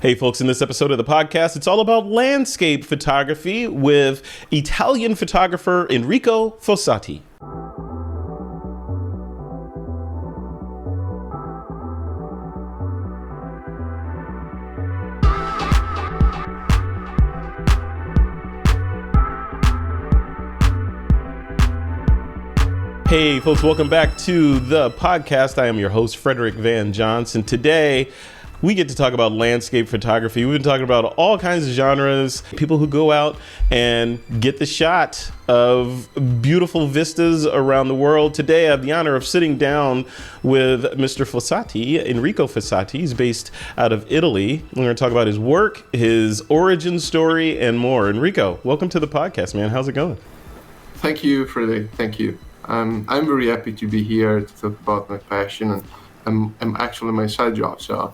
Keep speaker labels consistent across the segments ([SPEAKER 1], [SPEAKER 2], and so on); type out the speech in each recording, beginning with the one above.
[SPEAKER 1] Hey folks, in this episode of the podcast, it's all about landscape photography with Italian photographer Enrico Fossati. Hey folks, welcome back to the podcast. I am your host, Frederick Van Johnson. Today, we get to talk about landscape photography. We've been talking about all kinds of genres, people who go out and get the shot of beautiful vistas around the world. Today, I have the honor of sitting down with Mr. Fossati, Enrico Fossati. He's based out of Italy. We're going to talk about his work, his origin story, and more. Enrico, welcome to the podcast, man. How's it going?
[SPEAKER 2] Thank you, Frederick. Thank you. I'm very happy to be here to talk about my passion, and I'm actually my side job. So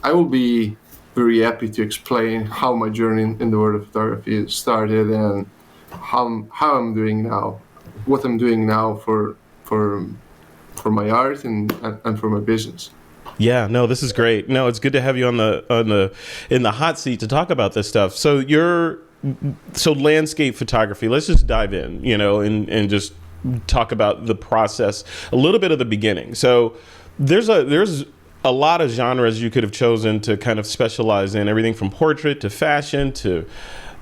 [SPEAKER 2] I will be very happy to explain how my journey in the world of photography started and how I'm doing now, what I'm doing now for my art and for my business.
[SPEAKER 1] Yeah, no, this is great. No, it's good to have you in the hot seat to talk about this stuff. So landscape photography. Let's just dive in, and just talk about the process, a little bit of the beginning. So there's a lot of genres you could have chosen to kind of specialize in, everything from portrait to fashion to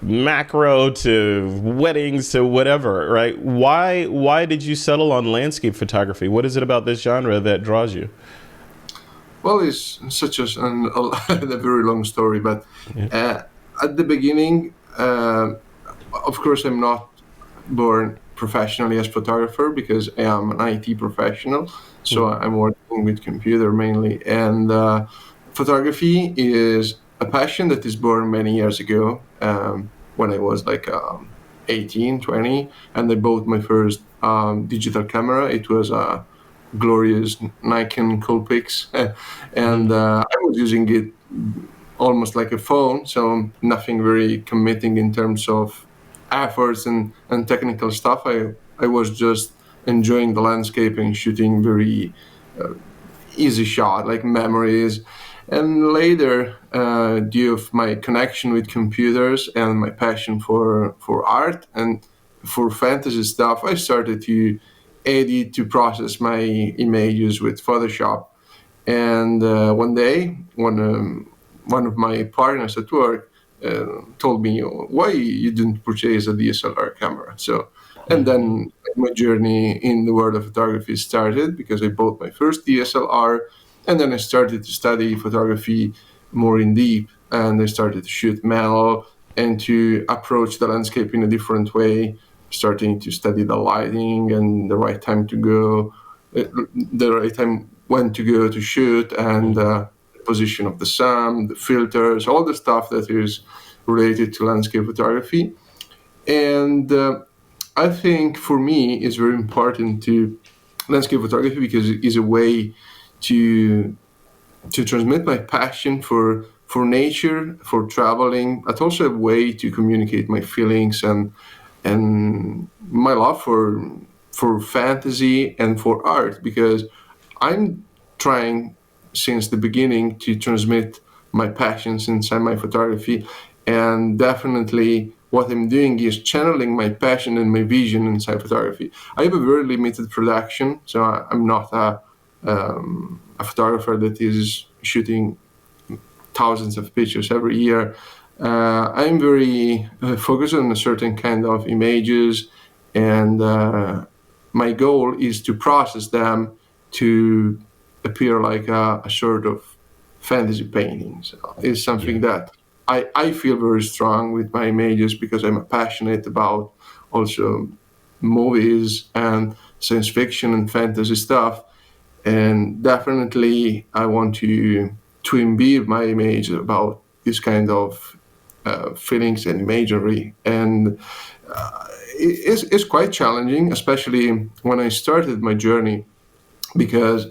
[SPEAKER 1] macro to weddings to whatever, right? Why did you settle on landscape photography? What is it about this genre that draws you?
[SPEAKER 2] Well, it's such a very long story, but at the beginning, of course, I'm not born professionally as photographer because I am an IT professional. So I'm working with computer mainly. And photography is a passion that is born many years ago when I was like 18, 20. And I bought my first digital camera. It was a glorious Nikon Coolpix. And I was using it almost like a phone. So nothing very committing in terms of efforts and technical stuff. I was just enjoying the landscape and shooting very easy shot, like memories. And later, due to my connection with computers and my passion for art and for fantasy stuff, I started to edit, to process my images with Photoshop. And one day, one of my partners at work told me, why you didn't purchase a DSLR camera? So, and then my journey in the world of photography started because I bought my first DSLR, and then I started to study photography more in deep, and I started to shoot manual and to approach the landscape in a different way, starting to study the lighting and the right time to go, the right time when to go to shoot, and position of the sun, the filters, all the stuff that is related to landscape photography. And I think for me it's very important to landscape photography because it is a way to transmit my passion for nature, for traveling, but also a way to communicate my feelings and my love for fantasy and for art, because I'm trying since the beginning to transmit my passions inside my photography, and definitely what I'm doing is channeling my passion and my vision inside photography. I have a very limited production, so I'm not a photographer that is shooting thousands of pictures every year. I'm very focused on a certain kind of images, and my goal is to process them to appear like a sort of fantasy painting. So it's something that I feel very strong with my images because I'm passionate about also movies and science fiction and fantasy stuff. And definitely I want to imbibe my image about this kind of feelings and imagery. And it's quite challenging, especially when I started my journey, because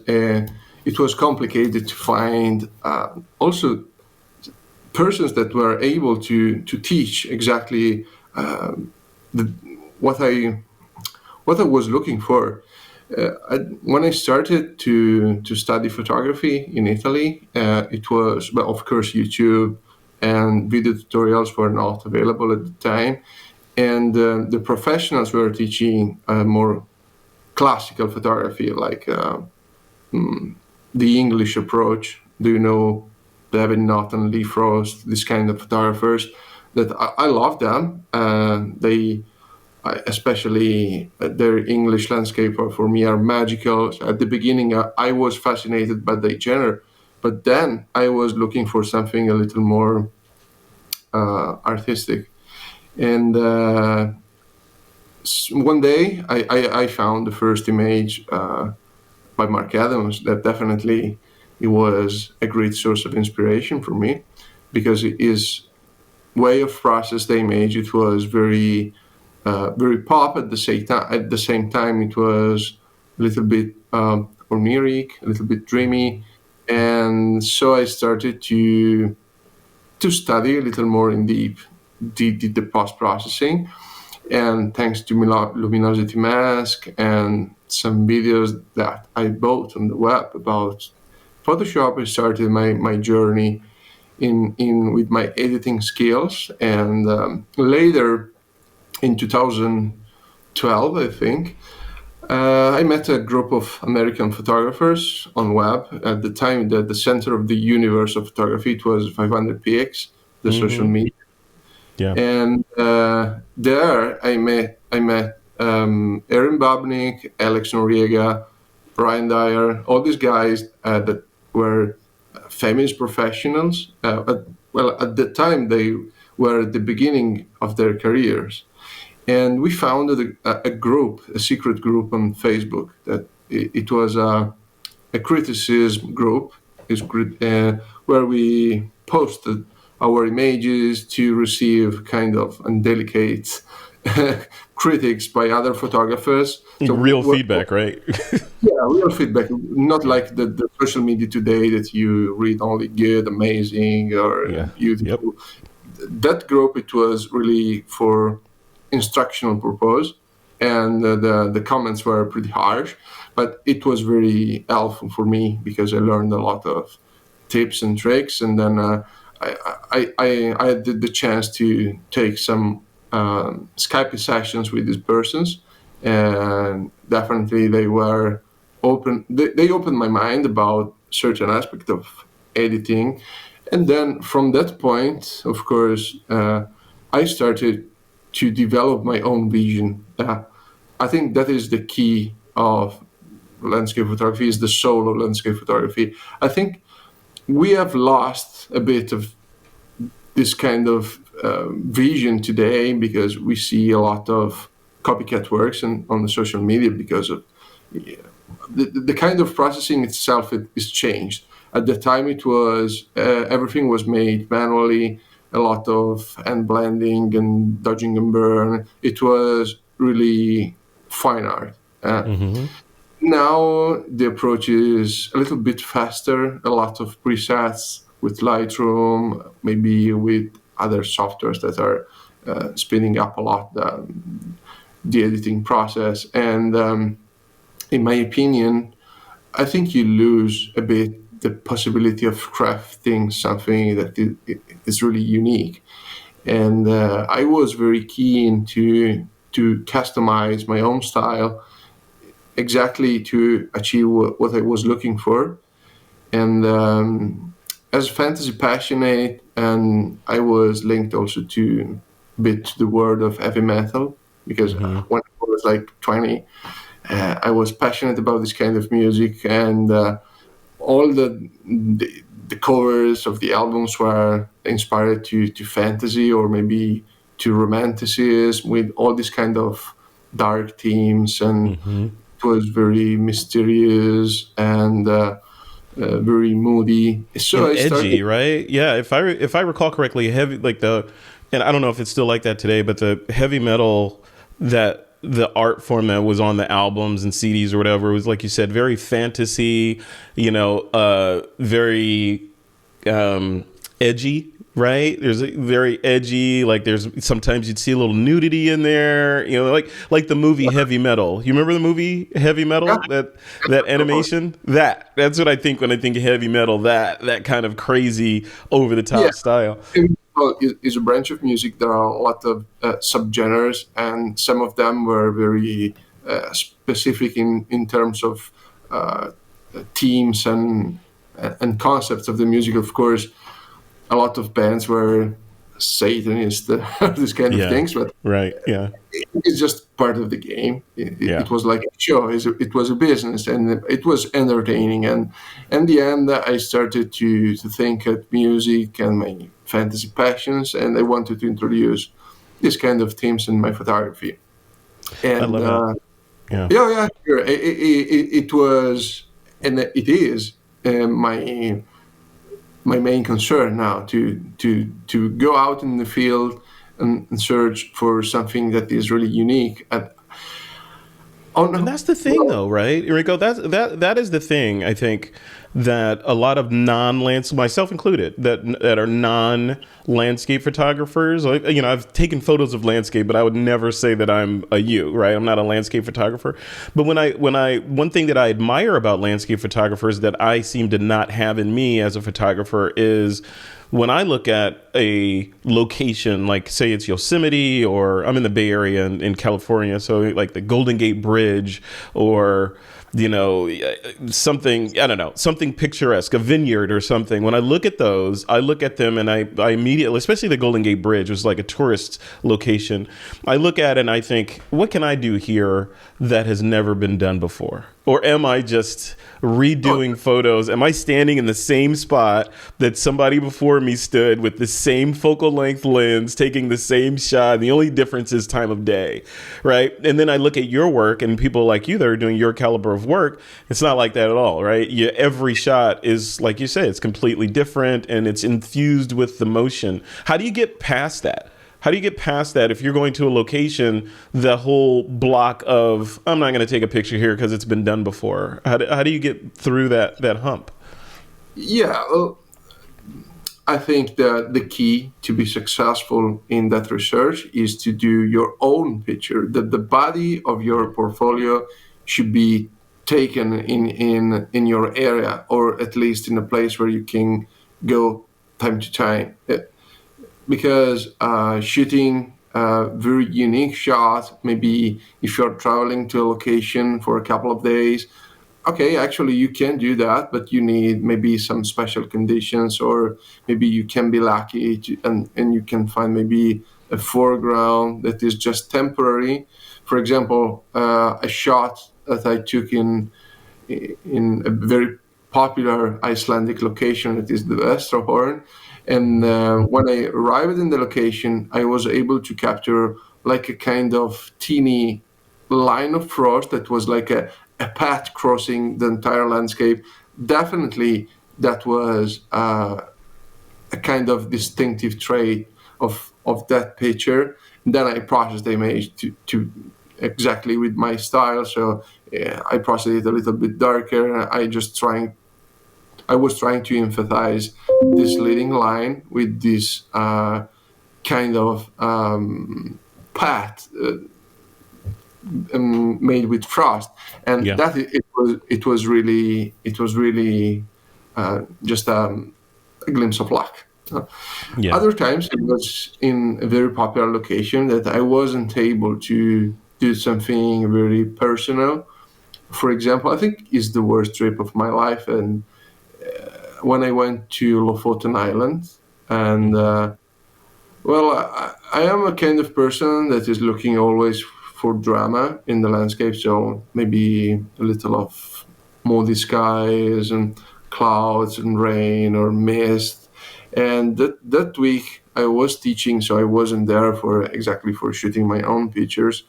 [SPEAKER 2] it was complicated to find also persons that were able to teach exactly what I was looking for. When I started to study photography in Italy, it was, well, of course, YouTube and video tutorials were not available at the time, and the professionals were teaching more classical photography, like the English approach. Do you know David Naughton, Lee Frost, this kind of photographers? That I love them. Especially their English landscape for me are magical. At the beginning, I was fascinated by the genre, but then I was looking for something a little more artistic. And one day, I found the first image by Mark Adams that definitely it was a great source of inspiration for me, because his way of process the image, it was very very pop. At the same time, it was a little bit oniric, a little bit dreamy, and so I started to study a little more in deep the post processing. And thanks to luminosity mask and some videos that I bought on the web about Photoshop, I started my journey in with my editing skills. And later, in 2012, I think, I met a group of American photographers on web. At the time, the center of the universe of photography, it was 500px, the social media.
[SPEAKER 1] Yeah.
[SPEAKER 2] And there I met Erin Babnik, Alex Noriega, Brian Dyer, all these guys that were feminist professionals. At the time, they were at the beginning of their careers. And we founded a group, a secret group on Facebook. That it was a criticism group, where we posted our images to receive kind of indelicate critics by other photographers.
[SPEAKER 1] So real feedback, right?
[SPEAKER 2] Yeah, real feedback. Not like the social media today that you read only good, amazing, or beautiful. Yep. That group, it was really for instructional purpose, and the comments were pretty harsh, but it was very helpful for me because I learned a lot of tips and tricks. And then I had the chance to take some Skype sessions with these persons, and definitely they were open. They opened my mind about certain aspect of editing. And then from that point, of course, I started to develop my own vision. I think that is the key of landscape photography, is the soul of landscape photography. I think we have lost a bit of this kind of vision today, because we see a lot of copycat works on the social media, because of the kind of processing itself is changed. At the time, it was everything was made manually, a lot of hand blending and dodging and burn. It was really fine art. Now the approach is a little bit faster, a lot of presets with Lightroom, maybe with other softwares that are speeding up a lot the editing process. And in my opinion, I think you lose a bit the possibility of crafting something that is really unique. And I was very keen to customize my own style exactly to achieve what I was looking for. And as fantasy passionate, and I was linked also to a bit to the world of heavy metal, because when I was like 20, I was passionate about this kind of music, and all the covers of the albums were inspired to fantasy, or maybe to romanticism, with all these kind of dark themes. And it was very mysterious and very moody. So
[SPEAKER 1] and edgy, right? Yeah, if I recall correctly, heavy, like and I don't know if it's still like that today, but the heavy metal, that the art form that was on the albums and CDs or whatever, was, like you said, very fantasy, very edgy, right? There's a very edgy, like there's sometimes you'd see a little nudity in there, like the movie Heavy Metal. You remember the movie Heavy
[SPEAKER 2] Yeah,
[SPEAKER 1] Metal? That animation? That's what I think when I think of heavy metal, that kind of crazy over the
[SPEAKER 2] yeah.
[SPEAKER 1] top style.
[SPEAKER 2] Well, is a branch of music. There are a lot of subgenres, and some of them were very specific in terms of themes and concepts of the music. Of course, a lot of bands were Satanist, these kind of
[SPEAKER 1] Yeah.
[SPEAKER 2] things, but
[SPEAKER 1] Right. Yeah.
[SPEAKER 2] it's just part of the game.
[SPEAKER 1] Yeah.
[SPEAKER 2] It was like a show. It was a business, and it was entertaining. And in the end, I started to think at music and my fantasy passions, and I wanted to introduce this kind of themes in my photography.
[SPEAKER 1] I
[SPEAKER 2] And
[SPEAKER 1] love that. Yeah.
[SPEAKER 2] yeah, sure. It was, and it is my main concern now to go out in the field and search for something that is really unique. Oh
[SPEAKER 1] And
[SPEAKER 2] no,
[SPEAKER 1] that's the thing, though, right, Enrico? That is the thing. I think that a lot of myself included, that are non-landscape photographers. Like, I've taken photos of landscape, but I would never say that I'm a you, right? I'm not a landscape photographer. But one thing that I admire about landscape photographers that I seem to not have in me as a photographer is when I look at a location, like say it's Yosemite, or I'm in the Bay Area in California, so like the Golden Gate Bridge, or something, I don't know, something picturesque, a vineyard or something. When I look at those, I look at them and I immediately, especially the Golden Gate Bridge, which is like a tourist location, I look at it and I think, what can I do here that has never been done before? Or am I just redoing photos? Am I standing in the same spot that somebody before me stood with the same focal length lens, taking the same shot? The only difference is time of day, right? And then I look at your work and people like you that are doing your caliber of work. It's not like that at all, right? Every shot is, like you say, it's completely different and it's infused with the motion. How do you get past that? How do you get past that if you're going to a location, the whole block of, I'm not going to take a picture here because it's been done before? How do you get through that hump?
[SPEAKER 2] Yeah, well, I think that the key to be successful in that research is to do your own picture, that the body of your portfolio should be taken in your area, or at least in a place where you can go time to time. Because shooting a very unique shot, maybe if you're traveling to a location for a couple of days, okay, actually you can do that, but you need maybe some special conditions, or maybe you can be lucky and you can find maybe a foreground that is just temporary. For example, a shot that I took in a very popular Icelandic location, that is the Vestrahorn. And when I arrived in the location, I was able to capture like a kind of teeny line of frost that was like a path crossing the entire landscape. Definitely, that was a kind of distinctive trait of that picture. And then I processed the image to exactly with my style. So I processed it a little bit darker. I was trying to emphasize this leading line with this kind of path made with frost, and that it was really just a glimpse of luck. Other times it was in a very popular location that I wasn't able to do something very personal. For example, I think it's the worst trip of my life, and when I went to Lofoten Island, and I am a kind of person that is looking always for drama in the landscape, so maybe a little of moody skies and clouds and rain or mist. And that week I was teaching, so I wasn't there for shooting my own pictures.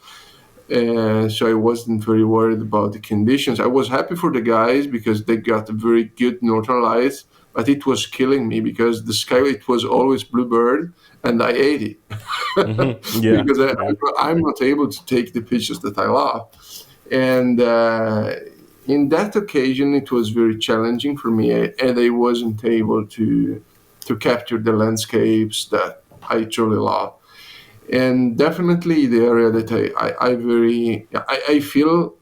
[SPEAKER 2] So I wasn't very worried about the conditions. I was happy for the guys because they got very good northern lights, but it was killing me because the sky, it was always bluebird, and I ate it. Because I'm not able to take the pictures that I love. And in that occasion, it was very challenging for me, and I wasn't able to to capture the landscapes that I truly love. And definitely the area that I feel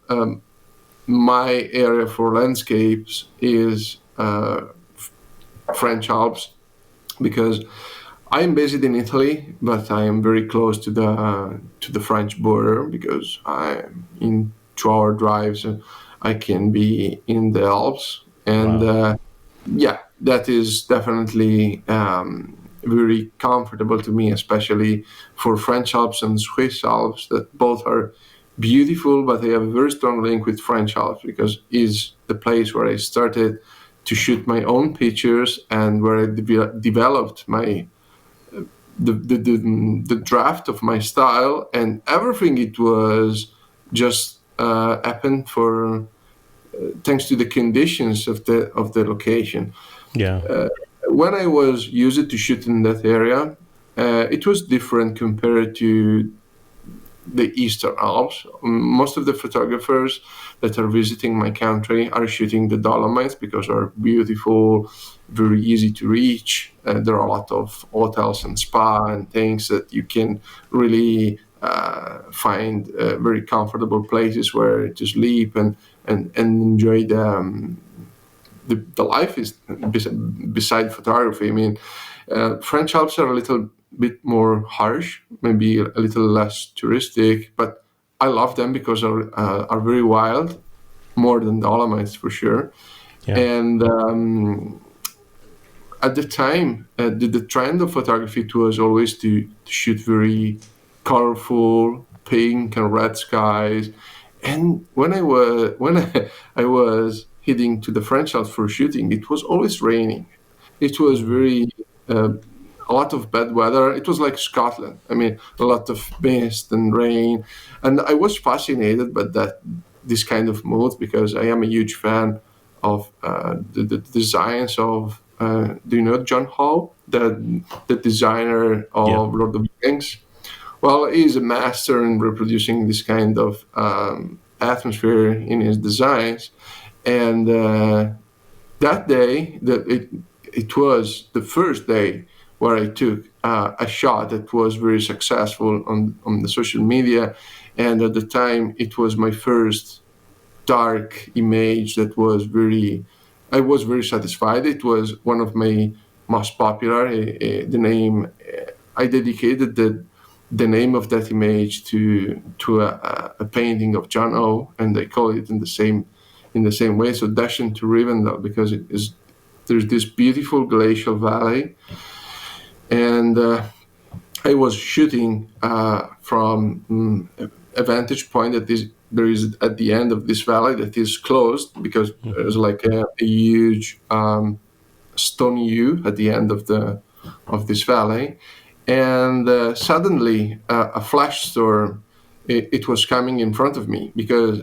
[SPEAKER 2] my area for landscapes is French Alps, because I'm based in Italy, but I am very close to the French border, because I'm in 2-hour drives. I can be in the Alps, and
[SPEAKER 1] Wow.
[SPEAKER 2] yeah, that is definitely very comfortable to me, especially for French Alps and Swiss Alps, that both are beautiful, but they have a very strong link with French Alps, because is the place where I started to shoot my own pictures, and where I developed my the draft of my style, and everything. It was just happened for thanks to the conditions of the location.
[SPEAKER 1] Yeah.
[SPEAKER 2] When I was used to shoot in that area, it was different compared to the Eastern Alps. Most of the photographers that are visiting my country are shooting the Dolomites, because they're beautiful, very easy to reach. There are a lot of hotels and spa and things that you can really find very comfortable places where to sleep and enjoy the life is beside photography. I mean, French Alps are a little bit more harsh, maybe a little less touristic, but I love them because are very wild, more than Dolomites for sure.
[SPEAKER 1] Yeah.
[SPEAKER 2] And at the time, the trend of photography, it was always to shoot very colorful pink and red skies. And I was heading to the French Alps for shooting, it was always raining. It was very uh, a lot of bad weather. It was like Scotland. I mean, a lot of mist and rain, and I was fascinated by this kind of mood, because I am a huge fan of the designs of. Do you know John Howe, the designer
[SPEAKER 1] Yeah.
[SPEAKER 2] of Lord of the Rings? Well, he's a master in reproducing this kind of atmosphere in his designs, and that day, it was the first day where I took a shot that was very successful on the social media, and at the time, it was my first dark image that was very. I was very satisfied. It was one of my most popular. The name I dedicated the name of that image to a painting of John O, and I call it in the same way. So Dash into Rivendell, because it is there's this beautiful glacial valley, and I was shooting from a vantage point that is there is at the end of this valley that is closed, because there's like a huge stone U at the end of this valley, and suddenly a flash storm. It was coming in front of me, because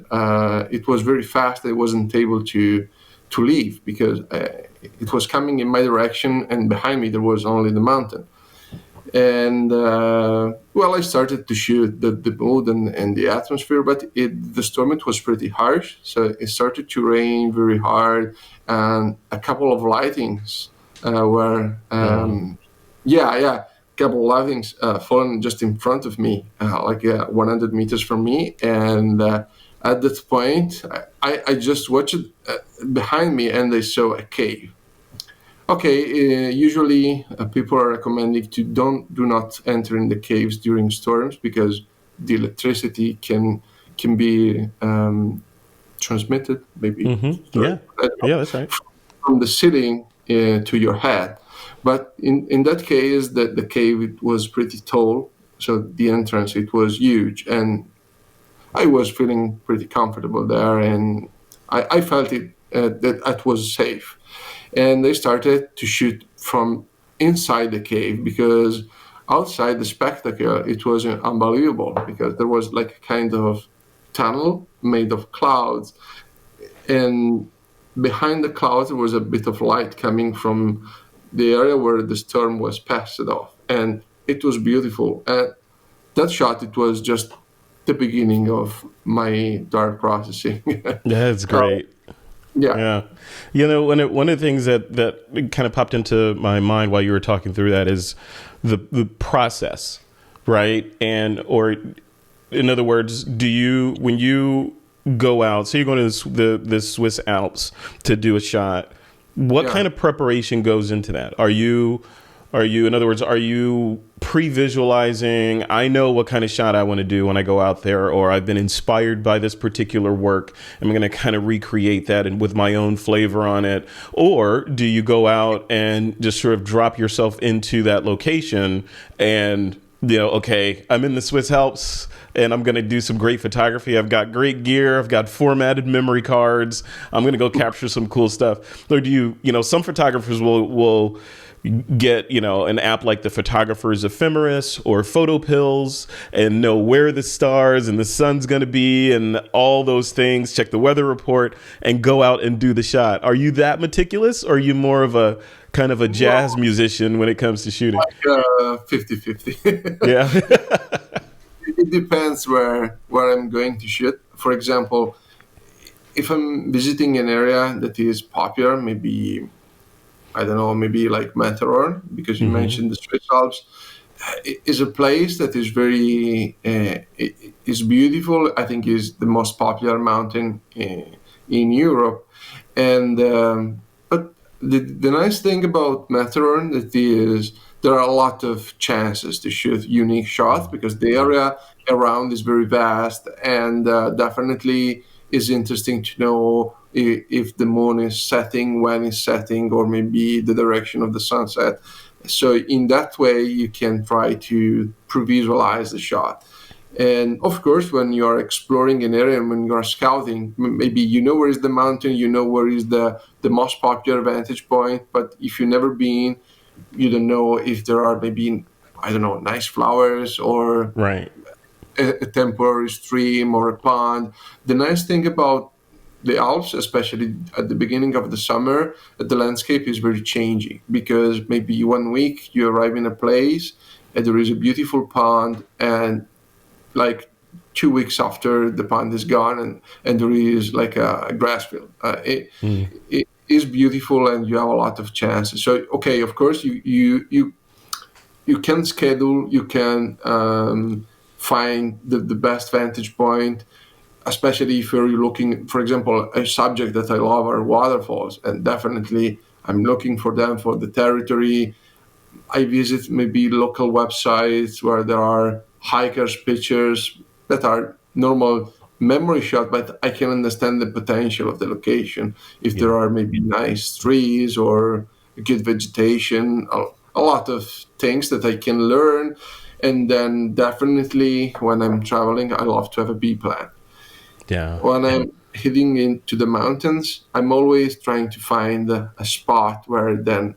[SPEAKER 2] it was very fast. I wasn't able to leave, because it was coming in my direction, and behind me there was only the mountain. And well, I started to shoot the mood and the atmosphere, but the storm, it was pretty harsh, so it started to rain very hard, and a couple of lightings were
[SPEAKER 1] Wow.
[SPEAKER 2] yeah, couple of lightings fallen just in front of me, like 100 meters from me, and at that point I just watched behind me, and I saw a cave. Okay, usually people are recommending to do not enter in the caves during storms, because the electricity can be transmitted, maybe
[SPEAKER 1] Yeah.
[SPEAKER 2] I don't know,
[SPEAKER 1] Yeah, that's right.
[SPEAKER 2] from the ceiling to your head. But in that case, the cave, it was pretty tall, so the entrance, it was huge, and I was feeling pretty comfortable there, and I felt that it was safe. And they started to shoot from inside the cave, because outside the spectacle, it was unbelievable, because there was like a kind of tunnel made of clouds, and behind the clouds there was a bit of light coming from the area where the storm was passed off, and it was beautiful. And that shot, it was just the beginning of my dark processing.
[SPEAKER 1] That's
[SPEAKER 2] uh,
[SPEAKER 1] great.
[SPEAKER 2] Yeah.
[SPEAKER 1] Yeah. One of the things that kind of popped into my mind while you were talking through that is the process, right? And, or in other words, when you go out, so you're going to the Swiss Alps to do a shot, what
[SPEAKER 2] Yeah.
[SPEAKER 1] kind of preparation goes into that? In other words, are you pre-visualizing, I know what kind of shot I want to do when I go out there, or I've been inspired by this particular work, I'm going to kind of recreate that and with my own flavor on it? Or do you go out and just sort of drop yourself into that location and, okay, I'm in the Swiss Alps and I'm going to do some great photography. I've got great gear. I've got formatted memory cards. I'm going to go capture some cool stuff. Or do some photographers will get, an app like the Photographer's Ephemeris or Photo Pills and know where the stars and the sun's going to be and all those things, check the weather report and go out and do the shot. Are you that meticulous, or are you more of a kind of a jazz musician when it comes to shooting?
[SPEAKER 2] Like 50-50.
[SPEAKER 1] Yeah.
[SPEAKER 2] It depends where I'm going to shoot. For example, if I'm visiting an area that is popular, maybe, I don't know, maybe like Matterhorn, because you mentioned the Swiss Alps, is a place that is very, is beautiful. I think is the most popular mountain in Europe. And, but the nice thing about Matterhorn that is there are a lot of chances to shoot unique shots because the area around is very vast, and definitely is interesting to know if the moon is setting, when it's setting, or maybe the direction of the sunset. So in that way, you can try to pre-visualize the shot. And of course, when you are exploring an area, when you are scouting, maybe you know where is the mountain, you know where is the most popular vantage point, but if you've never been, you don't know if there are maybe, I don't know, nice flowers or
[SPEAKER 1] Right.
[SPEAKER 2] a temporary stream or a pond. The nice thing about the Alps, especially at the beginning of the summer, the landscape is very changing because maybe 1 week you arrive in a place and there is a beautiful pond, and like 2 weeks after the pond is gone and there is like a grass field. It is beautiful and you have a lot of chances. So, okay, of course, you can schedule, you can find the best vantage point, especially if you're looking, for example, a subject that I love are waterfalls, and definitely I'm looking for them for the territory. I visit maybe local websites where there are hikers' pictures that are normal memory shot, but I can understand the potential of the location. If there are maybe nice trees or good vegetation, a lot of things that I can learn. And then definitely when I'm traveling, I love to have a B plan.
[SPEAKER 1] Yeah.
[SPEAKER 2] When I'm heading into the mountains, I'm always trying to find a spot where then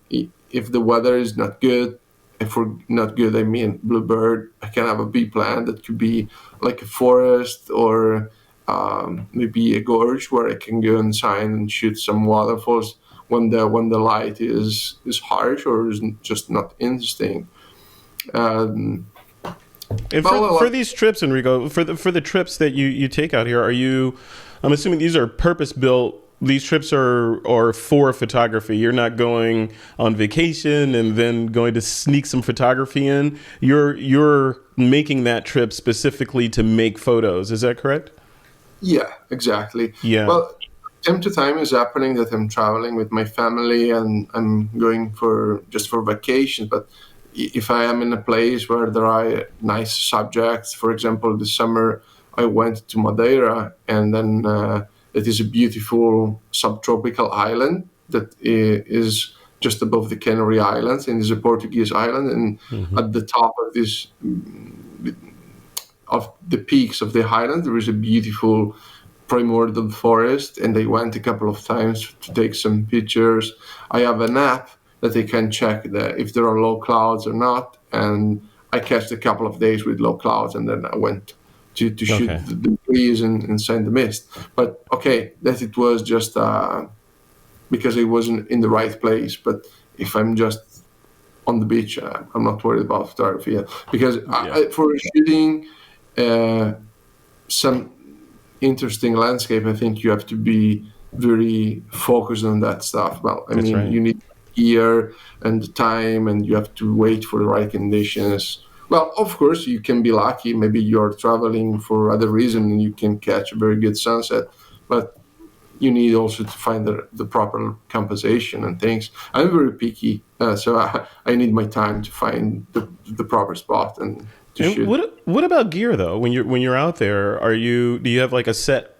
[SPEAKER 2] if the weather is not good, if we're not good, I mean bluebird, I can have a B plan that could be like a forest or maybe a gorge where I can go inside and shoot some waterfalls when the light is harsh or is just not interesting.
[SPEAKER 1] And for these trips, Enrico, for the trips that you take out here, I'm assuming these are purpose built. These trips are for photography. You're not going on vacation and then going to sneak some photography in. You're making that trip specifically to make photos. Is that correct?
[SPEAKER 2] Yeah, exactly.
[SPEAKER 1] Yeah.
[SPEAKER 2] Well, time to time is happening that I'm traveling with my family and I'm going just for vacation. But if I am in a place where there are nice subjects, for example, this summer I went to Madeira, and then it is a beautiful subtropical island that is just above the Canary Islands, and is a Portuguese island. And at the top of the peaks of the highland, there is a beautiful primordial forest, and I went a couple of times to take some pictures. I have an app that I can check if there are low clouds or not, and I catch a couple of days with low clouds, and then I went to shoot the trees inside the mist. But okay, that it was just because I wasn't in the right place. But if I'm just on the beach, I'm not worried about photography because for shooting some interesting landscape, I think you have to be very focused on that stuff. Well, I
[SPEAKER 1] That's
[SPEAKER 2] mean,
[SPEAKER 1] right.
[SPEAKER 2] you need gear and the time, and you have to wait for the right conditions. Well, of course, you can be lucky. Maybe you're traveling for other reason and you can catch a very good sunset, but you need also to find the proper compensation and things. I'm very picky, so I need my time to find the proper spot and to
[SPEAKER 1] And
[SPEAKER 2] shoot.
[SPEAKER 1] what about gear though? When you're out there, do you have like a set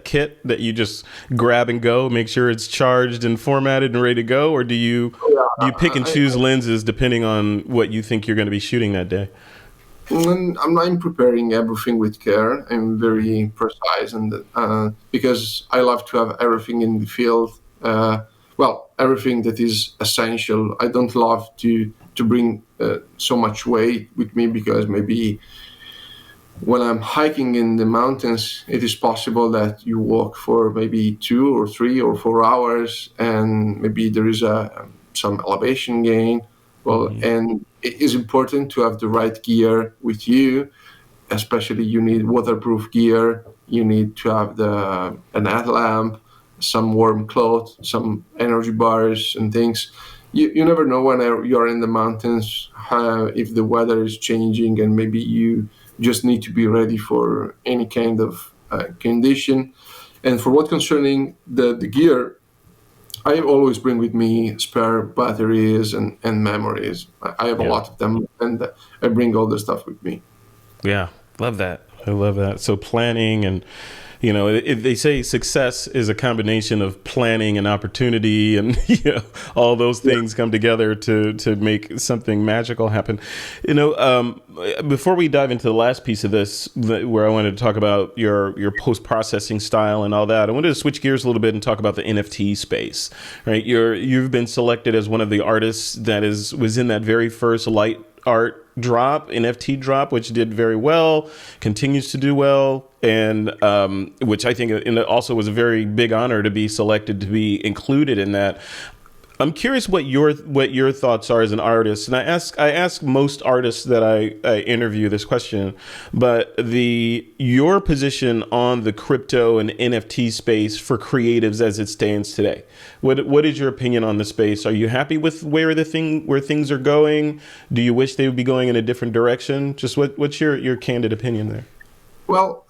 [SPEAKER 1] kit that you just grab and go, make sure it's charged and formatted and ready to go, or
[SPEAKER 2] Yeah,
[SPEAKER 1] do you pick and choose lenses depending on what you think you're going to be shooting that day?
[SPEAKER 2] I'm preparing everything with care. I'm very precise, and because I love to have everything in the field. Well, everything that is essential. I don't love to bring so much weight with me because maybe when I'm hiking in the mountains, it is possible that you walk for maybe 2 or 3 or 4 hours, and maybe there is some elevation gain. Well,
[SPEAKER 1] Hmm.
[SPEAKER 2] and it is important to have the right gear with you. Especially, you need waterproof gear. You need to have an headlamp, some warm clothes, some energy bars, and things. You never know when you're in the mountains if the weather is changing, and maybe you just need to be ready for any kind of condition. And for what concerning the gear, I always bring with me spare batteries and memories. I have a
[SPEAKER 1] Yeah.
[SPEAKER 2] lot of them, and I bring all the stuff with me.
[SPEAKER 1] Yeah, love that. I love that. So planning and they say success is a combination of planning and opportunity, and all those
[SPEAKER 2] Yeah.
[SPEAKER 1] things come together to make something magical happen. Before we dive into the last piece of this, where I wanted to talk about your post processing style and all that, I wanted to switch gears a little bit and talk about the NFT space. Right, you've been selected as one of the artists that was in that very first light art drop, NFT drop, which did very well, continues to do well, and which I think and it also was a very big honor to be selected to be included in that. I'm curious what your thoughts are as an artist, and I ask most artists that I interview this question, but your position on the crypto and NFT space for creatives as it stands today. What is your opinion on the space? Are you happy with where things are going? Do you wish they would be going in a different direction? Just what's your candid opinion there?
[SPEAKER 2] Well,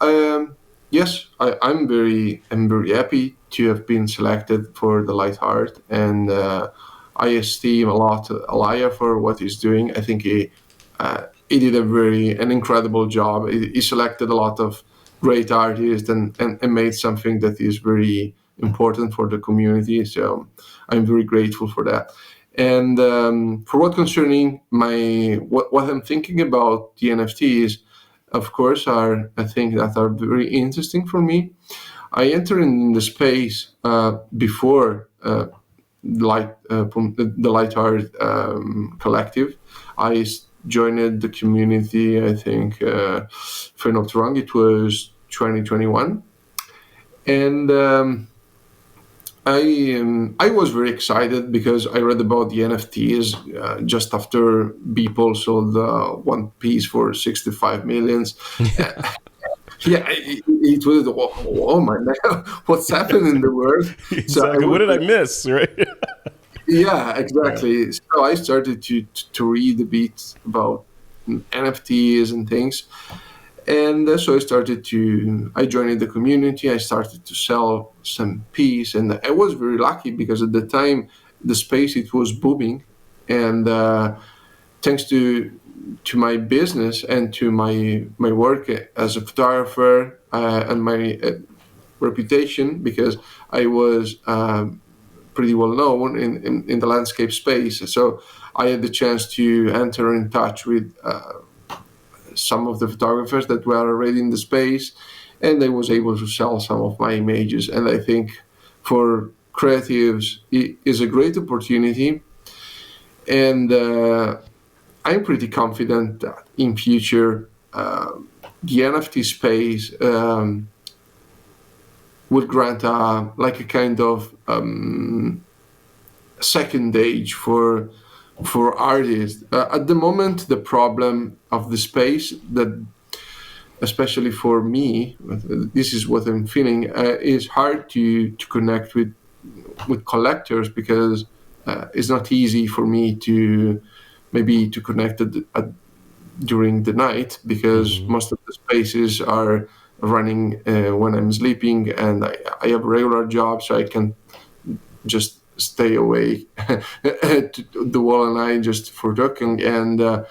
[SPEAKER 2] yes, I'm very happy to have been selected for the Light Heart, and I esteem a lot Alaya for what he's doing. I think he did an incredible job. He selected a lot of great artists and made something that is very important for the community. So I'm very grateful for that. And for what concerning what I'm thinking about the NFTs, of course, are I think that are very interesting for me. I entered in the space before the Light Art Collective. Joined the community. I think, if I'm not wrong, it was 2021, and I was very excited because I read about the NFTs just after Beeple sold one piece for 65 millions. Yeah, it was, oh my God, what's happened in the world? So I
[SPEAKER 1] Exactly. What
[SPEAKER 2] was,
[SPEAKER 1] did I miss? Right.
[SPEAKER 2] yeah,
[SPEAKER 1] Yeah.
[SPEAKER 2] exactly. So I started to read a bit about NFTs and things, and so I joined the community. I started to sell some piece, and I was very lucky because at the time the space it was booming, and thanks to my business and to my work as a photographer and my reputation, because I was pretty well known in the landscape space. So I had the chance to enter in touch with some of the photographers that were already in the space, and I was able to sell some of my images. And I think for creatives, it is a great opportunity. And I'm pretty confident that in future, the NFT space would grant like a kind of second age for artists. At the moment, the problem of the space that especially for me, this is what I'm feeling. It's hard to connect with collectors because it's not easy for me to maybe to connect during the night because most of the spaces are running when I'm sleeping, and I have a regular job, so I can just stay away to the wall and I just for talking, and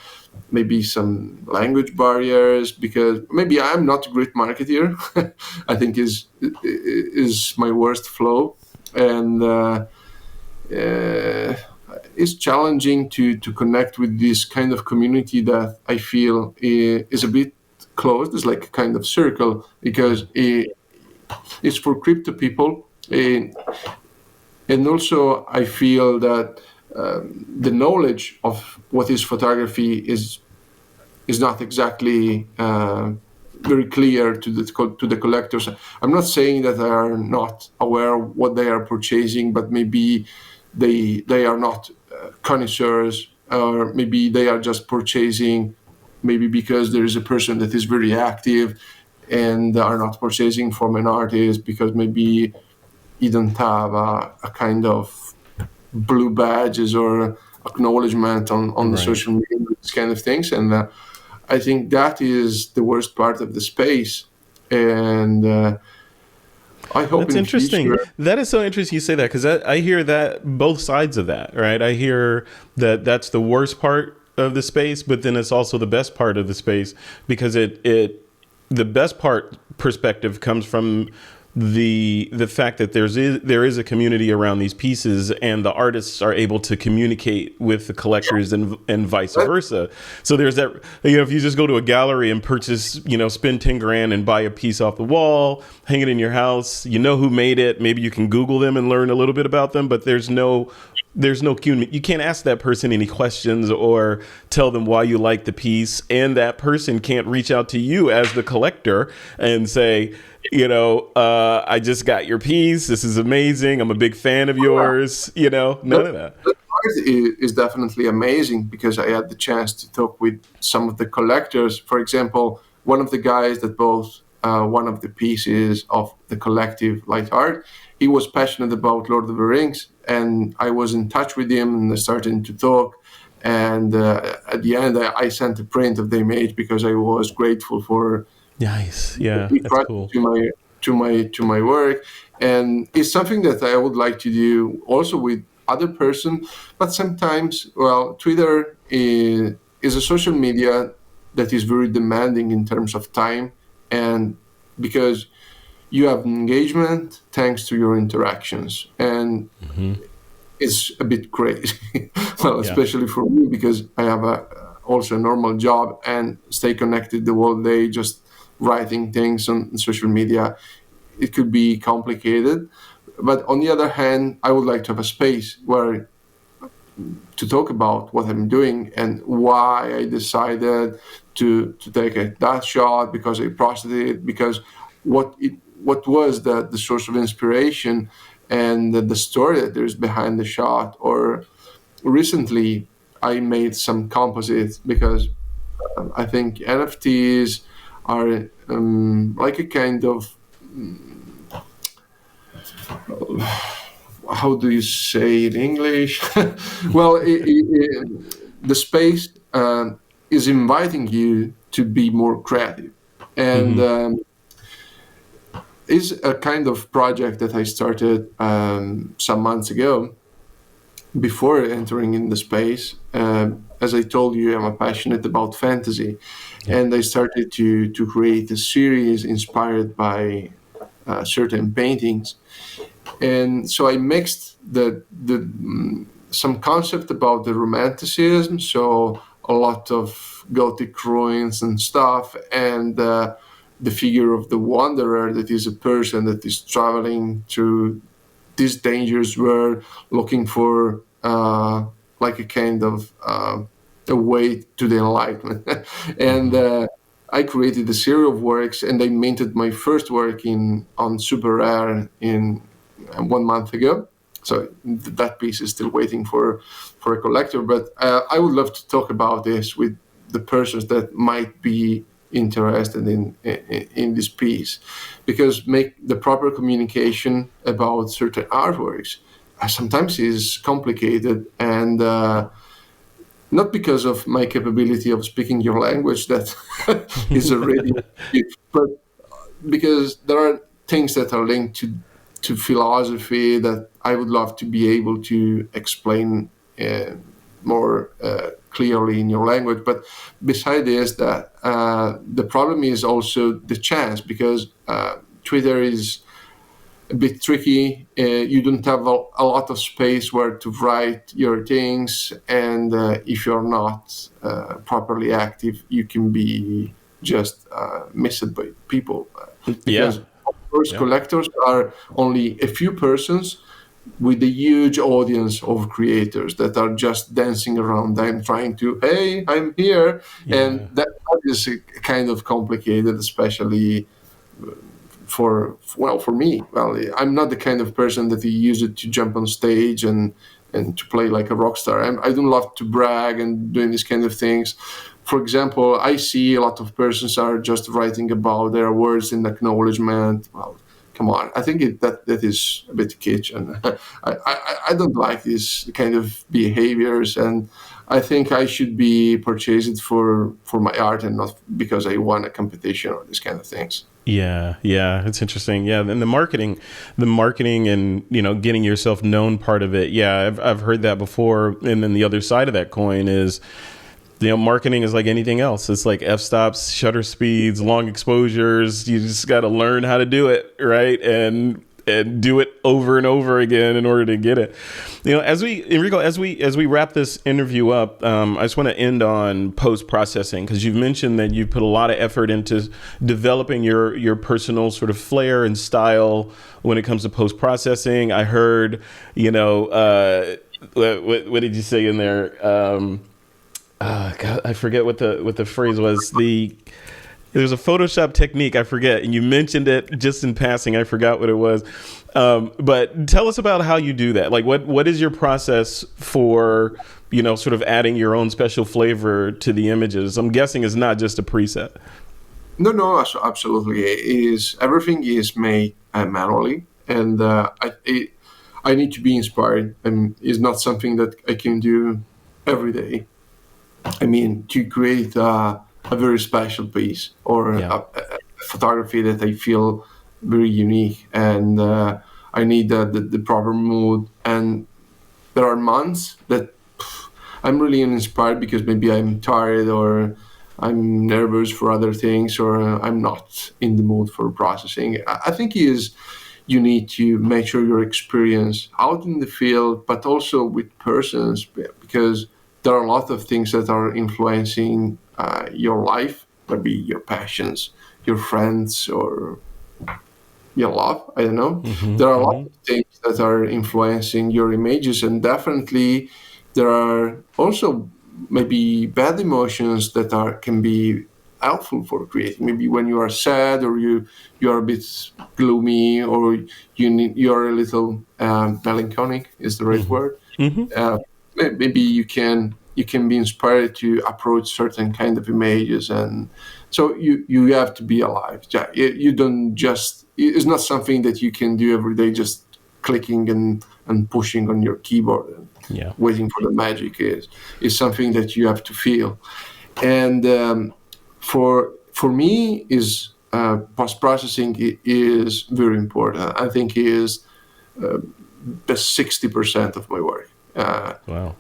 [SPEAKER 2] maybe some language barriers because maybe I'm not a great marketer. I think is my worst flaw, and it's challenging to connect with this kind of community that I feel is a bit closed. It's like a kind of circle because it's for crypto people. And also, I feel that the knowledge of what is photography is not exactly very clear to the collectors. I'm not saying that they are not aware of what they are purchasing, but maybe they are not connoisseurs, or maybe they are just purchasing maybe because there is a person that is very active, and are not purchasing from an artist because maybe you don't have a kind of blue badges or acknowledgement on the social media, these kind of things. And I think that is the worst part of the space. And I hope
[SPEAKER 1] that's
[SPEAKER 2] in
[SPEAKER 1] interesting.
[SPEAKER 2] future,
[SPEAKER 1] That is so interesting you say that, because I hear that both sides of that, right? I hear that that's the worst part of the space, but then it's also the best part of the space because the best part perspective comes from the fact that there is a community around these pieces, and the artists are able to communicate with the collectors and vice versa. So there's that, if you just go to a gallery and purchase, spend 10 grand and buy a piece off the wall, hang it in your house, who made it, maybe you can Google them and learn a little bit about them, but there's no you can't ask that person any questions or tell them why you like the piece, and that person can't reach out to you as the collector and say, I just got your piece, this is amazing, I'm a big fan of yours. None of that.
[SPEAKER 2] The art is definitely amazing because I had the chance to talk with some of the collectors. For example, one of the guys that bought one of the pieces of the collective light art, he was passionate about Lord of the Rings, and I was in touch with him and starting to talk. And at the end, I sent a print of the image because I was grateful for.
[SPEAKER 1] Nice, yeah, that's cool.
[SPEAKER 2] To my work, and it's something that I would like to do also with other person. But sometimes, Twitter is a social media that is very demanding in terms of time, and because you have engagement thanks to your interactions, and it's a bit crazy. Especially for me because I have also a normal job and stay connected the whole day just writing things on social media. It could be complicated, but on the other hand, I would like to have a space where to talk about what I'm doing and why I decided to take that shot, because I processed it, because what was the source of inspiration and the story that there's behind the shot. Or recently I made some composites because I think NFTs are like a kind of how do you say in English? The space is inviting you to be more creative, and is a kind of project that I started some months ago before entering in the space. As I told you, I'm passionate about fantasy, and I started to create a series inspired by certain paintings. And so I mixed some concept about the romanticism, so a lot of Gothic ruins and stuff, and the figure of the wanderer, that is a person that is traveling through this dangerous world looking for like a kind of a way to the enlightenment. And I created a series of works, and I minted my first work on Super Rare in 1 month ago. So that piece is still waiting for a collector. But I would love to talk about this with the persons that might be interested in this piece, because make the proper communication about certain artworks sometimes is complicated, and not because of my capability of speaking your language that is already, but because there are things that are linked to philosophy that I would love to be able to explain more clearly in your language. But beside this, that the problem is also the chance, because Twitter is a bit tricky. You don't have a lot of space where to write your things, and if you're not properly active, you can be just missed by people. Because of course, collectors are only a few persons with a huge audience of creators that are just dancing around them, trying to, hey, I'm here. And that is kind of complicated, especially for me. Well, I'm not the kind of person that you use it to jump on stage and to play like a rock star. I don't love to brag and doing these kind of things. For example, I see a lot of persons are just writing about their words in acknowledgement. Well, come on, I think that is a bit kitsch, and I don't like this kind of behaviors, and I think I should be purchased for my art and not because I won a competition or these kind of things.
[SPEAKER 1] Yeah, it's interesting. Yeah, and the marketing and, getting yourself known part of it. Yeah, I've heard that before. And then the other side of that coin is, marketing is like anything else. It's like f-stops, shutter speeds, long exposures. You just got to learn how to do it, right? And do it over and over again in order to get it. Enrico, as we wrap this interview up, I just want to end on post-processing, because you've mentioned that you put a lot of effort into developing your personal sort of flair and style when it comes to post-processing. I heard, what did you say in there? God, I forget what the phrase was. There's a Photoshop technique, I forget, and you mentioned it just in passing. I forgot what it was. But tell us about how you do that. Like, what is your process for, sort of adding your own special flavor to the images? I'm guessing it's not just a preset.
[SPEAKER 2] No, absolutely. Everything is made manually, and I need to be inspired, and it's not something that I can do every day. I mean, to create a very special piece or a photography that I feel very unique, and I need the proper mood. And there are months that I'm really uninspired because maybe I'm tired or I'm nervous for other things, or I'm not in the mood for processing. I think you need to make sure your experience out in the field, but also with persons, because there are a lot of things that are influencing your life, maybe your passions, your friends, or your love. I don't know. There are a lot of things that are influencing your images, and definitely there are also maybe bad emotions that can be helpful for creating. Maybe when you are sad, or you are a bit gloomy, or you're a little melancholic is the right word. Maybe you can be inspired to approach certain kind of images, and so you have to be alive. You don't just, it's not something that you can do every day, just clicking and pushing on your keyboard and waiting for the magic. Is something that you have to feel. And for me, is post-processing is very important. I think it is the 60% of my work.
[SPEAKER 1] Wow.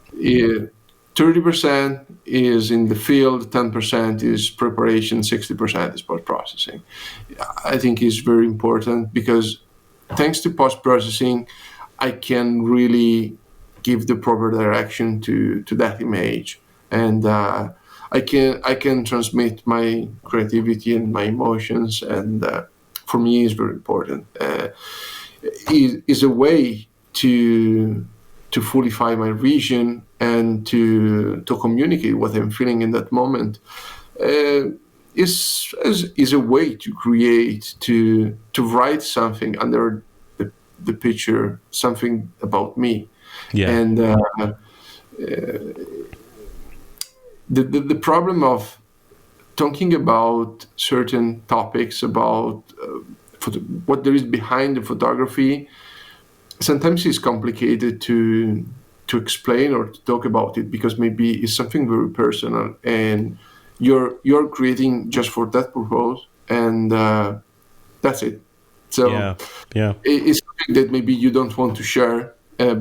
[SPEAKER 2] 30% is in the field, 10% is preparation, 60% is post-processing. I think it's very important because thanks to post-processing, I can really give the proper direction to that image, and I can transmit my creativity and my emotions, and for me, it's very important. Is a way to fullify my vision and to communicate what I'm feeling in that moment. Is a way to create, to write something under the picture, something about me. And the problem of talking about certain topics about what there is behind the photography sometimes it's complicated to explain or to talk about it because maybe it's something very personal and you're creating just for that purpose and that's it. So
[SPEAKER 1] Yeah. Yeah.
[SPEAKER 2] it's something that maybe you don't want to share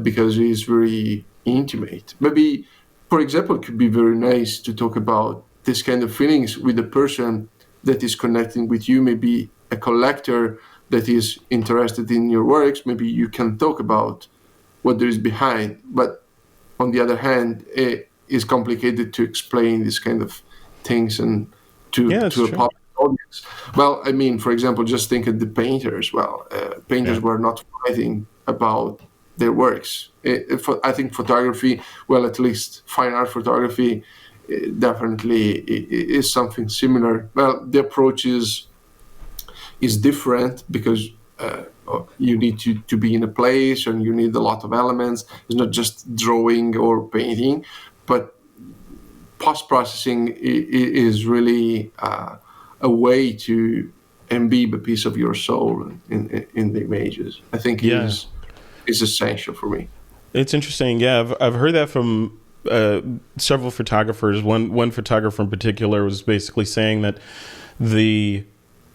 [SPEAKER 2] because it's very intimate. Maybe, for example, it could be very nice to talk about this kind of feelings with a person that is connecting with you, maybe a collector that is interested in your works. Maybe you can talk about what there is behind. But on the other hand, it is complicated to explain this kind of things and
[SPEAKER 1] Yeah, that's
[SPEAKER 2] to a
[SPEAKER 1] true.
[SPEAKER 2] public audience. Well, I mean, for example, just think of the painters. Well, painters
[SPEAKER 1] Yeah.
[SPEAKER 2] were not fighting about their works. I think photography, well, at least fine art photography, definitely is something similar. Well, the approach is different because you need to be in a place and you need a lot of elements. It's not just drawing or painting, but post-processing is really a way to imbibe a piece of your soul in the images. I think
[SPEAKER 1] Yeah.
[SPEAKER 2] is essential for me.
[SPEAKER 1] It's interesting. Yeah, I've heard that from several photographers. One photographer in particular was basically saying that the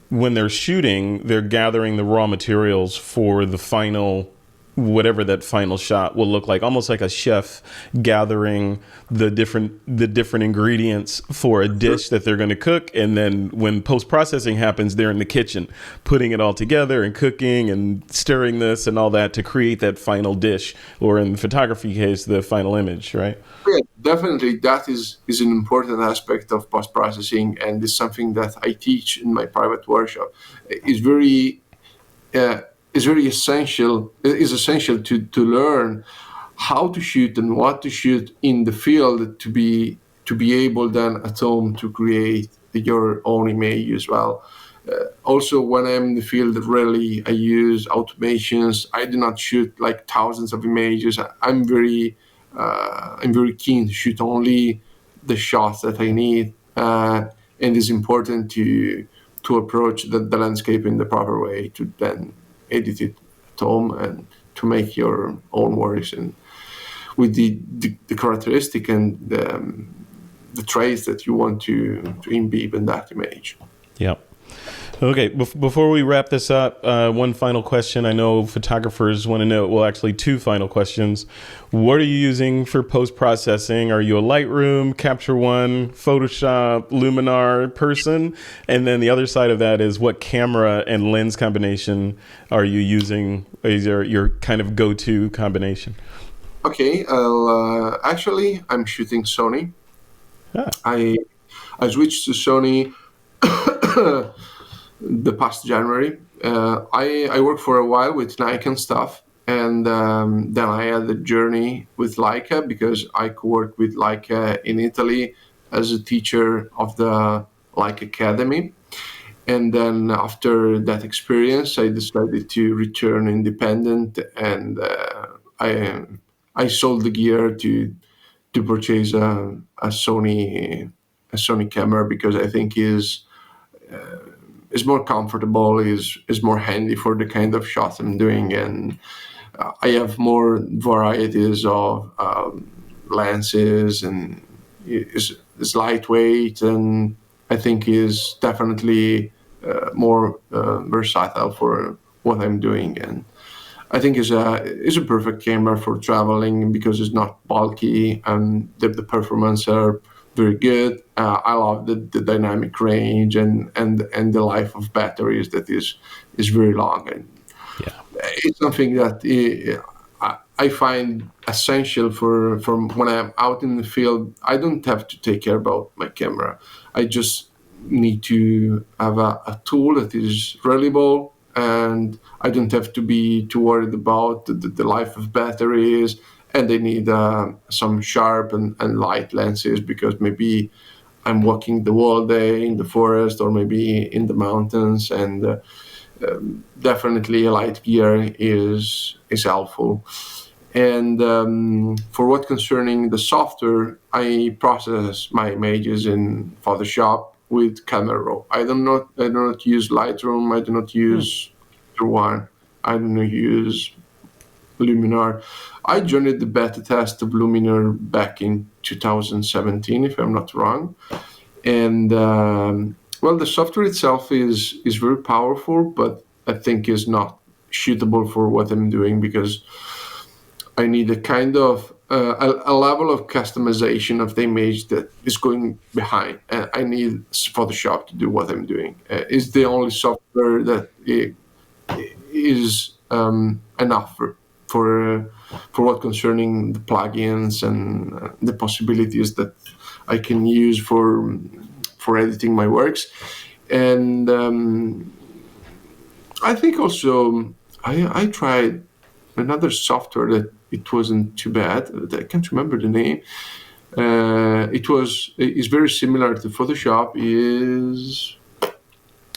[SPEAKER 1] when they're shooting, they're gathering the raw materials for the final, whatever that final shot will look like, almost like a chef gathering the different ingredients for a dish that they're going to cook. And then when post processing happens, they're in the kitchen putting it all together and cooking and stirring this and all that to create that final dish, or in the photography case, the final image, right?
[SPEAKER 2] Yeah, definitely. That is an important aspect of post processing, and is something that I teach in my private workshop. It's very uh, is very essential. Is essential to learn how to shoot and what to shoot in the field to be able then at home to create your own image as well. Also, when I'm in the field, rarely I use automations. I do not shoot like thousands of images. I'm very keen to shoot only the shots that I need, and it's important to approach the landscape in the proper way to then edit it at home and to make your own works and with the characteristic and the traits that you want to imbibe in that image.
[SPEAKER 1] Yeah. Okay, before we wrap this up, one final question. I know photographers want to know, well, actually, two final questions. What are you using for post-processing? Are you a Lightroom, Capture One, Photoshop, Luminar person? And then the other side of that is, what camera and lens combination are you using? Is your kind of go-to combination?
[SPEAKER 2] Okay, actually, I'm shooting Sony.
[SPEAKER 1] Ah,
[SPEAKER 2] I switched to Sony the past January. I worked for a while with Nikon stuff, and then I had a journey with Leica because I could work with Leica in Italy as a teacher of the Leica Academy. And then after that experience, I decided to return independent, and I sold the gear to purchase a Sony camera because I think is more comfortable, is more handy for the kind of shots I'm doing, and I have more varieties of lenses, and is lightweight, and I think is definitely more versatile for what I'm doing, and I think is a perfect camera for traveling because it's not bulky and the performance are very good. I love the dynamic range and the life of batteries that is very long, and
[SPEAKER 1] yeah.
[SPEAKER 2] it's something that I find essential for from when I'm out in the field. I don't have to take care about my camera. I just need to have a tool that is reliable, and I don't have to be too worried about the life of batteries. And they need some sharp and light lenses because maybe I'm walking the whole day in the forest or maybe in the mountains, and definitely a light gear is helpful. And for what concerning the software, I process my images in Photoshop. with Camera Raw. I do not use Lightroom. I do not use One. I do not use Luminar. I joined the beta test of Luminar back in 2017, if I'm not wrong. And well, the software itself is very powerful, but I think is not suitable for what I'm doing, because I need a kind of a level of customization of the image that is going behind. I need Photoshop to do what I'm doing. It's the only software that is enough for what concerning the plugins and the possibilities that I can use for editing my works. And I think also I tried another software that it wasn't too bad. I can't remember the name. It's very similar to Photoshop. Is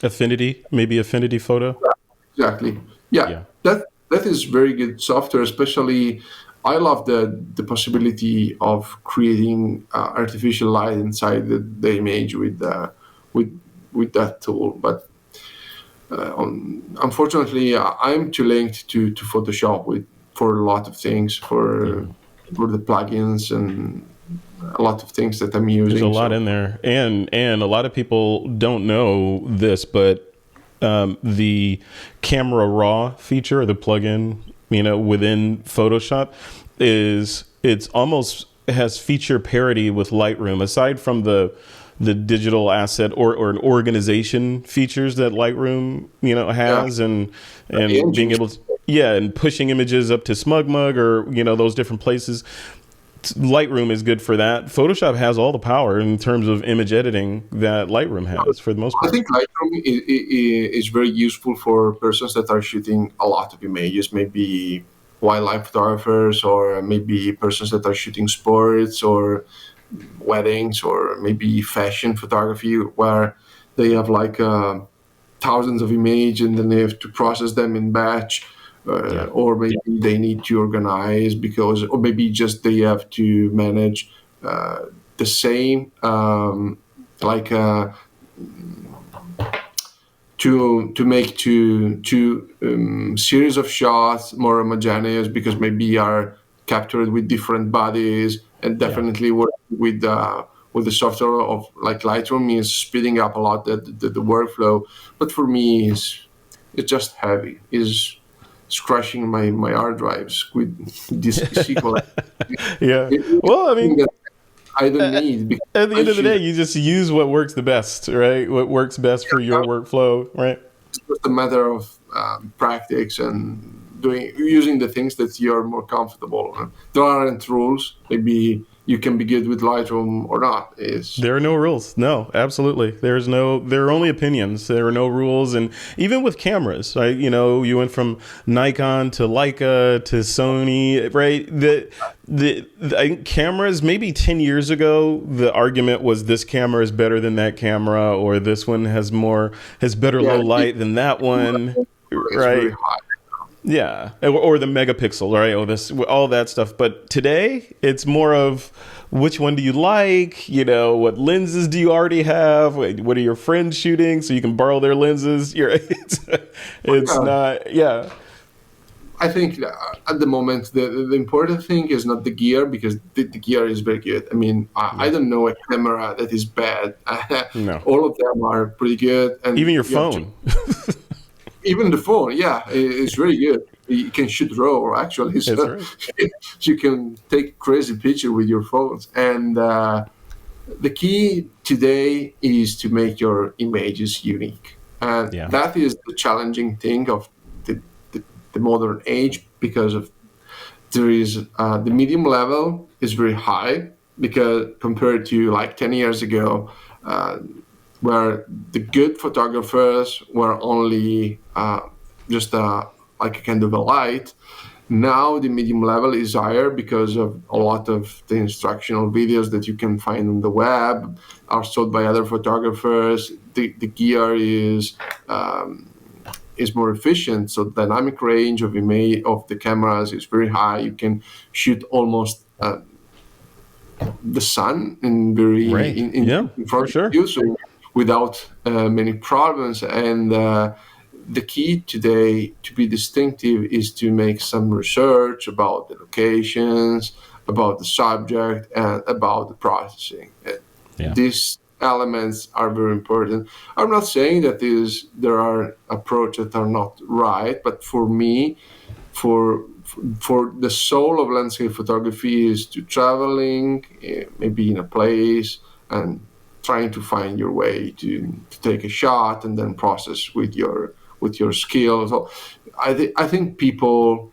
[SPEAKER 1] Affinity Photo.
[SPEAKER 2] Exactly. Yeah. That is very good software. Especially, I love the possibility of creating artificial light inside the image with that tool. But unfortunately, I'm too linked to Photoshop for a lot of things, for the plugins and a lot of things that I'm using.
[SPEAKER 1] There's a lot in there, and a lot of people don't know this, but the Camera Raw feature, or the plugin, within Photoshop, it's almost has feature parity with Lightroom, aside from the digital asset or an organization features that Lightroom has, and being able to and pushing images up to SmugMug or those different places. Lightroom is good for that. Photoshop has all the power in terms of image editing that Lightroom has for the most part.
[SPEAKER 2] I think Lightroom is very useful for persons that are shooting a lot of images, maybe wildlife photographers, or maybe persons that are shooting sports or weddings, or maybe fashion photography, where they have like thousands of images and then they have to process them in batch. Or maybe they need to organize or maybe just they have to manage the same to make two series of shots more homogeneous, because maybe are captured with different bodies, and definitely work with the software of like Lightroom is speeding up a lot the workflow. But for me, it's just heavy. It's crushing my hard drives with this SQL.
[SPEAKER 1] Well, I mean,
[SPEAKER 2] I don't need.
[SPEAKER 1] At the end of the day, you just use what works the best, right? What works best for your workflow, right?
[SPEAKER 2] It's just a matter of practice and using the things that you're more comfortable. There aren't rules. Maybe you can be good with Lightroom or not.
[SPEAKER 1] There are no rules. No, absolutely. There are only opinions. There are no rules. And even with cameras, right? You went from Nikon to Leica to Sony, right? I think cameras, maybe 10 years ago, the argument was this camera is better than that camera, or this one has better low light than that one, right? Yeah, or the megapixel, right? All that stuff. But today, it's more of which one do you like? What lenses do you already have? What are your friends shooting, so you can borrow their lenses? It's not. Yeah.
[SPEAKER 2] I think at the moment the important thing is not the gear, because the gear is very good. I mean, I don't know a camera that is bad.
[SPEAKER 1] No.
[SPEAKER 2] All of them are pretty good, and
[SPEAKER 1] even your phone.
[SPEAKER 2] Even the phone, it's really good. You can shoot RAW, actually. So
[SPEAKER 1] that's right.
[SPEAKER 2] You can take crazy picture with your phones. And the key today is to make your images unique. And that is the challenging thing of the modern age, because there is the medium level is very high, because compared to like 10 years ago, where the good photographers were only just like a kind of a light. Now the medium level is higher, because of a lot of the instructional videos that you can find on the web are sold by other photographers. The gear is more efficient, so the dynamic range of the cameras is very high. You can shoot almost the sun in front of you. So without many problems. And the key today to be distinctive is to make some research about the locations, about the subject, and about the processing.
[SPEAKER 1] Yeah.
[SPEAKER 2] These elements are very important. I'm not saying that there are approaches that are not right, but for me, for the soul of landscape photography is to traveling, maybe in a place, and trying to find your way to take a shot and then process with your skills. So I think people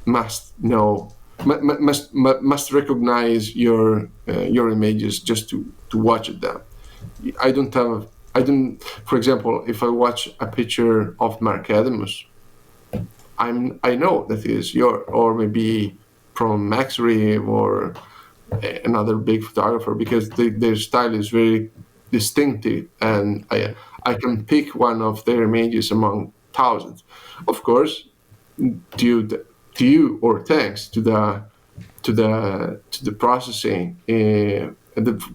[SPEAKER 2] must know, must recognize your images just to watch them. For example, if I watch a picture of Mark Adamus, I know that is or maybe from Max Reeve or another big photographer, because their style is very distinctive, and I can pick one of their images among thousands. Of course, due or thanks to the processing,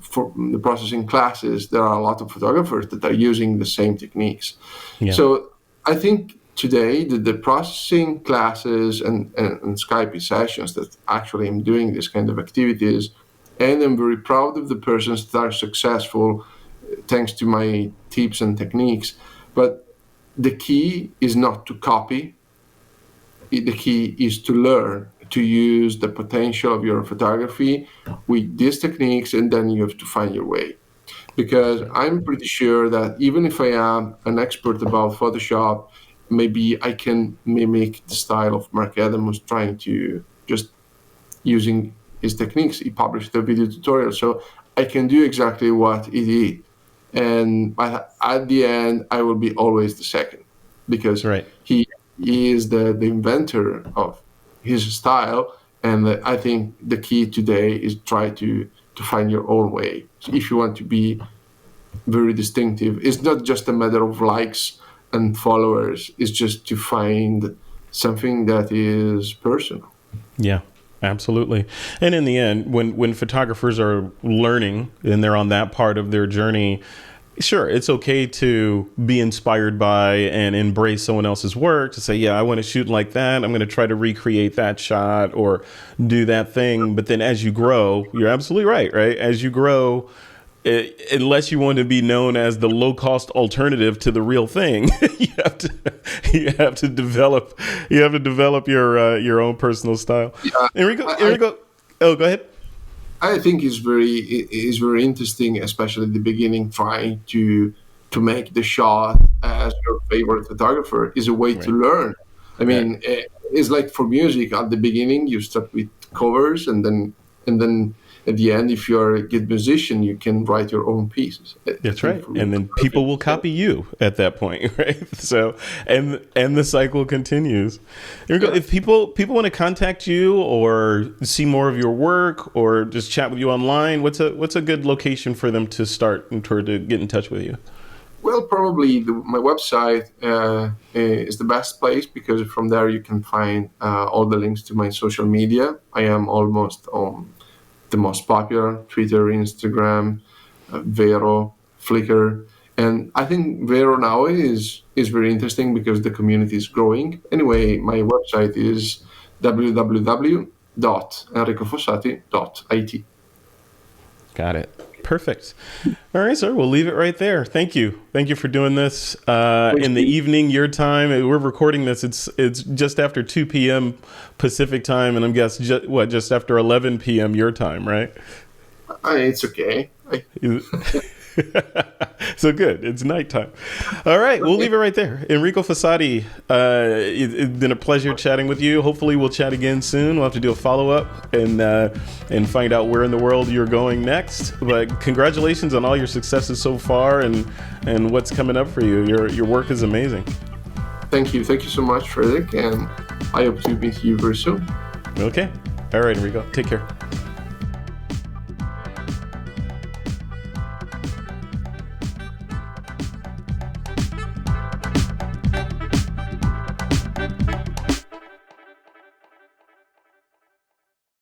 [SPEAKER 2] for the processing classes, there are a lot of photographers that are using the same techniques. Yeah. So I think today the processing classes and Skype sessions that actually I'm doing this kind of activities, and I'm very proud of the persons that are successful thanks to my tips and techniques. But the key is not to copy. The key is to learn to use the potential of your photography with these techniques, and then you have to find your way. Because I'm pretty sure that even if I am an expert about Photoshop, maybe I can mimic the style of Mark Adamus, trying to just using his techniques. He published a video tutorial, so I can do exactly what he did. And at the end, I will be always the second, because he is the inventor of his style. And I think the key today is try to find your own way. So if you want to be very distinctive, it's not just a matter of likes and followers. It's just to find something that is personal.
[SPEAKER 1] Yeah, absolutely. And in the end, when photographers are learning and they're on that part of their journey, sure, it's okay to be inspired by and embrace someone else's work, to say, yeah, I want to shoot like that. I'm going to try to recreate that shot or do that thing. But then as you grow, you're absolutely right? As you grow, unless you want to be known as the low-cost alternative to the real thing, you have to develop your own personal style. Yeah, Enrico, go ahead.
[SPEAKER 2] I think it's very interesting, especially at the beginning, trying to make the shot as your favorite photographer is a way to learn. I mean, it's like for music. At the beginning, you start with covers, and then at the end, if you're a good musician, you can write your own pieces.
[SPEAKER 1] That's right. And then people will copy you at that point, right? So, and the cycle continues. If people want to contact you or see more of your work or just chat with you online, what's a good location for them to start and to get in touch with you?
[SPEAKER 2] Well, probably my website is the best place, because from there you can find all the links to my social media. I am almost on the most popular: Twitter, Instagram, Vero, Flickr. And I think Vero now is very interesting because the community is growing. Anyway, my website is www.enricofossati.it.
[SPEAKER 1] Got it. Perfect. All right, sir. We'll leave it right there. Thank you. Thank you for doing this in the evening, your time. We're recording this. It's just after 2 p.m. Pacific time, and I'm guessing just after 11 p.m. your time, right?
[SPEAKER 2] It's okay.
[SPEAKER 1] So good. It's nighttime. All right. We'll leave it right there. Enrico Fossati, it's been a pleasure chatting with you. Hopefully we'll chat again soon. We'll have to do a follow-up and find out where in the world you're going next. But congratulations on all your successes so far and what's coming up for you. Your work is amazing.
[SPEAKER 2] Thank you. Thank you so much, Frederick. And I hope to meet you very soon.
[SPEAKER 1] Okay. All right, Enrico. Take care.